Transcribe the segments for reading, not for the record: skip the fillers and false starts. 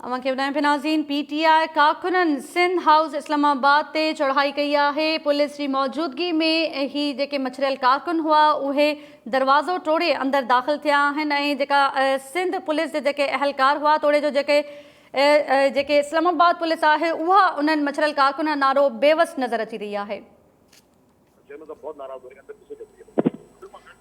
अवांखे ॿुधायां पिया नाज़रीन PTI कारकुननि सिंध हाउस इस्लामाबाद ते चढ़ाई कई आहे। पुलिस जी मौजूदगी में ही जेके मछरियल कारकुन हुआ उहे दरवाज़ो तोड़े अंदर दाख़िल थिया आहिनि ऐं जेका सिंध पुलिस जे जेके अहलकार हुआ तोड़े जो जेके इस्लामाबाद पुलिस आहे उहा उन्हनि मछरियल कारकुन जो नारो बेवस नज़र अची रही आहे।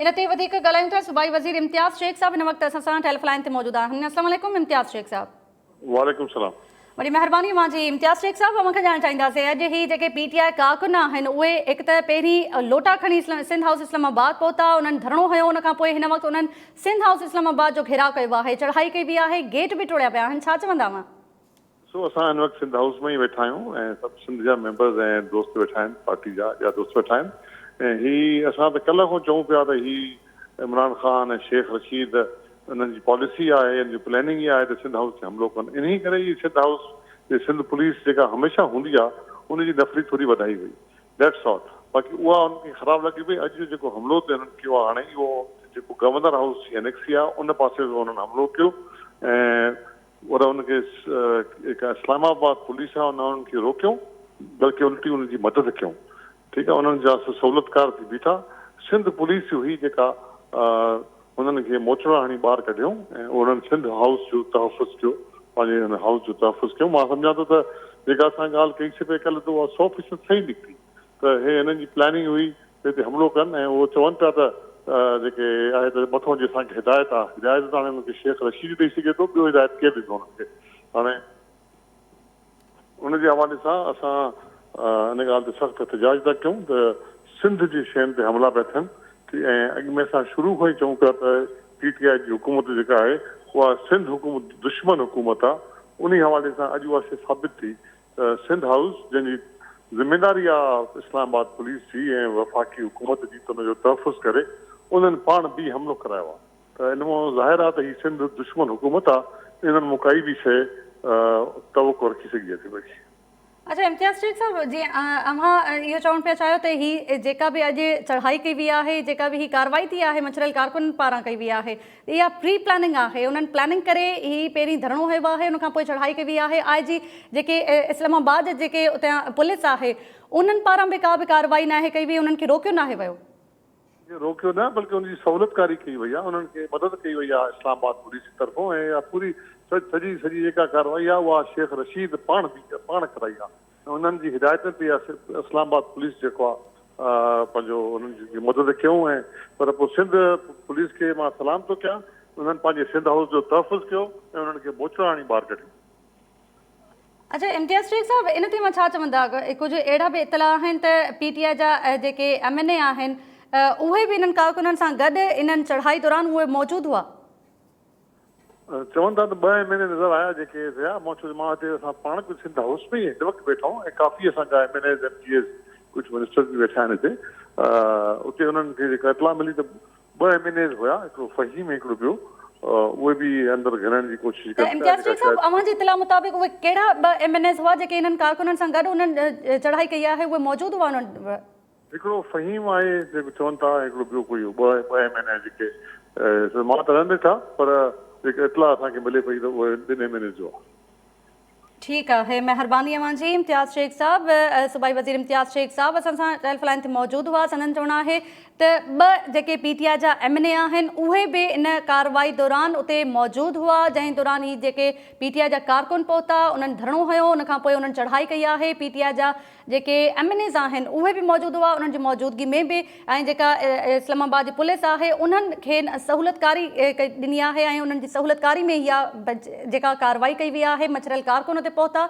इन ते वधीक ॻाल्हायूं था सूबाई वज़ीर इम्तियाज़ शेख साहब इन वक़्तु असां सां टेलीफ़ोन लाइन ते मौजूद आहिनि। अस्सलाम वालेकुम इम्तियाज़ शेख साहब। वालेकुम सलाम। बड़ी महिरबानी मुंहिंजी इम्तियाज़ शेख साहब मूंखे ॼाणणु चाहींदासीं अॼु ही जेके PTI कारकुन आहिनि उहे हिकु त पहिरीं लोटा खणी सिंध हाउस इस्लामाबाद पहुता, उन्हनि धरणो हयो, उन खां पोइ हिन वक़्तु उन्हनि सिंध हाउस इस्लामाबाद जो घेराव कयो आहे, चढ़ाई कई बि आहे, गेट बि तोड़िया पिया आहिनि, छा चवंदा हुआ? असां हिन वक़्तु सिंध हाउस में ई वेठा आहियूं ऐं सभु सिंध जा मेंबर्स ऐं दोस्त वेठा आहिनि, पार्टी जा दोस्त वेठा आहिनि ऐं हीअ असां त कल्ह खां चऊं पिया त हीअ इमरान ख़ान ऐं शेख रशीद उन्हनि जी पॉलिसी आहे, हिन जी प्लैनिंग ई आहे त सिंध हाउस ते हमिलो कनि। इन करे ई सिंध हाउस जे सिंध पुलिस जेका हमेशह हूंदी आहे उनजी नफ़री थोरी वधाई हुई, दैट्स ऑल। बाक़ी उहा उनखे ख़राबु लॻी पई। अॼु जेको हमिलो ते हुननि कयो आहे हाणे इहो जेको गवर्नर हाउस जी एनेक्सी आहे उन पासे उन्हनि हमिलो कयो ऐं और उनखे जेका इस्लामाबाद पुलिस आहे उन उन्हनि खे रोकियऊं, बल्कि उल्टी उनजी मदद कयूं। ठीकु आहे, उन्हनि जा सहूलियतकार थी बीठा। सिंध पुलिस हुई जेका उन्हनि खे मोचड़ा हणी ॿाहिरि कढियऊं ऐं उन्हनि सिंध हाउस जो तहफ़ुज़ कयो, पंहिंजे हुन हाउस जो तहफ़ुज़ कयूं। मां सम्झां थो त जेका असां ॻाल्हि कईसीं पई कल्ह त उहा 100% सही निकिती त हे हिननि जी प्लैनिंग हुई हिते हमिलो कनि ऐं उहो चवनि पिया त जेके आहे त मथां जी असांखे हिदायत आहे, हिदायत त हाणे हुनखे शेख रशीद ॾेई सघे थो, ॿियो हिदायत केरु ॾींदो हुनखे। हाणे उनजे हवाले सां असां इन ॻाल्हि ते सख़्तु एहतिजाज था कयूं त सिंध जी शयुनि ते हमला पिया थियनि ऐं अॻु में असां शुरू खां ई चऊं पिया त PTI जी हुकूमत जेका आहे उहा सिंध हुकूमत दुश्मन हुकूमत आहे। उन हवाले सां अॼु उहा शइ साबित थी त सिंध हाउस जंहिंजी ज़िम्मेदारी आहे इस्लामाबाद पुलिस जी ऐं वफ़ाक़ी हुकूमत जी, त हुनजो तहफ़ुज़ करे उन्हनि पाण बि हमिलो करायो आहे। त इन मां ज़ाहिर आहे त हीअ सिंध दुश्मन हुकूमत आहे, इन्हनि मूं काई बि शइ तवको रखी सघे थी पई। अच्छा इम्तियाज़ शेख साहब, जीअं अव्हां इहो चवणु पिया चाहियो त ही जेका बि अॼु चढ़ाई कई वई आहे, जेका बि ही कार्रवाई थी आहे मछरियल कारकुन पारां कई वई आहे, इहा प्री प्लानिंग आहे, उन्हनि प्लानिंग करे ही पहिरीं धरणो हयो आहे, उन खां पोइ चढ़ाई कई वई आहे। IG जेके इस्लामाबाद जेके उतां पुलिस आहे उन्हनि पारां बि का बि कार्रवाई नाहे कई वई, उन्हनि खे रोकियो नाहे वियो? रोकियो न, बल्कि उनजी सहूलियतकारी कई वई आहे, उन्हनि खे मदद कई वई आहे इस्लामाबाद पुलिस जी तरफ़ों ऐं पूरी सॼी जेका कार्रवाई आहे उहा शेख रशीद पाण कराई आहे। उन्हनि जी हिदायत ते इस्लामाबाद पुलिस जेको आहे पंहिंजो उन्हनि जी मदद कयूं ऐं पर पोइ सिंध पुलिस खे मां सलाम थो कयां, उन्हनि पंहिंजे सिंध हाउस जो तहफ़ुज़ कयो ऐं उन्हनि खे मोचड़ा हणी ॿाहिरि कढियो। अच्छा इम्तियाज़ शेख साहब, इन ते मां छा चवंदा, कुझु अहिड़ा बि इतला आहिनि त PTI जा जेके MNA आहिनि उहे बि इन्हनि कारकुननि सां गॾु इन्हनि चढ़ाई दौरान उहे मौजूदु हुआ? चवनि था त 2 MNA नज़र आया जेके थिया। मां हिते असां पाण कुझु सिंध हाउस में ई हिन वक़्तु वेठा आहियूं ऐं काफ़ी असांजा MNAs MPAs कुझु मिनिस्टर्स बि वेठा आहिनि हिते। उते उन्हनि खे जेका इतला मिली त 2 MNAs हुया, हिकिड़ो फ़हीम हिकिड़ो ॿियो, उहे बि अंदरि घिरण जी कोशिशि कनि। इम्तियाज़ शेख साहब, अव्हांजी इतला मुताबिक़ उहे कहिड़ा 2 MNAs हुआ जेके इन्हनि कारकुननि सां गॾु उन्हनि चढ़ाई कई आहे, उहे मौजूदु हुआ उन्हनि? हिकिड़ो फ़हीम आहे जेको चवनि था, हिकिड़ो ॿियो कोई 2 MNA जेके मां त न ॾिठा, पर जेके इतला असांखे मिले पई त उहे 2 MNAs जो आहे। ठीकु आहे, महिरबानी अव्हांजी इम्तियाज़ शेख साहब। सूबाई वज़ीर इम्तियाज़ शेख साहब असां सां टेलीफ़ोन लाइन ते मौजूदु हुआ। संदन चवणु आहे त 2 जेके PTI जा MNA आहिनि उहे बि इन कार्रवाई दौरान उते मौजूदु हुआ, जंहिं दौरान ही जेके PTI जा कारकुन पहुता उन्हनि धरणो हयो, उन खां पोइ उन्हनि चढ़ाई कई आहे। PTI जा जेके MNAs आहिनि उहे बि मौजूदु हुआ, उन्हनि जी मौजूदगी में बि ऐं जेका इस्लामाबाद जी पुलिस आहे उन्हनि खे सहूलियतकारी ॾिनी आहे ऐं उन्हनि जी सहूलियतकारी में इहा जेका कार्रवाई कई वई आहे, मछरियल कारकुन उते पहुता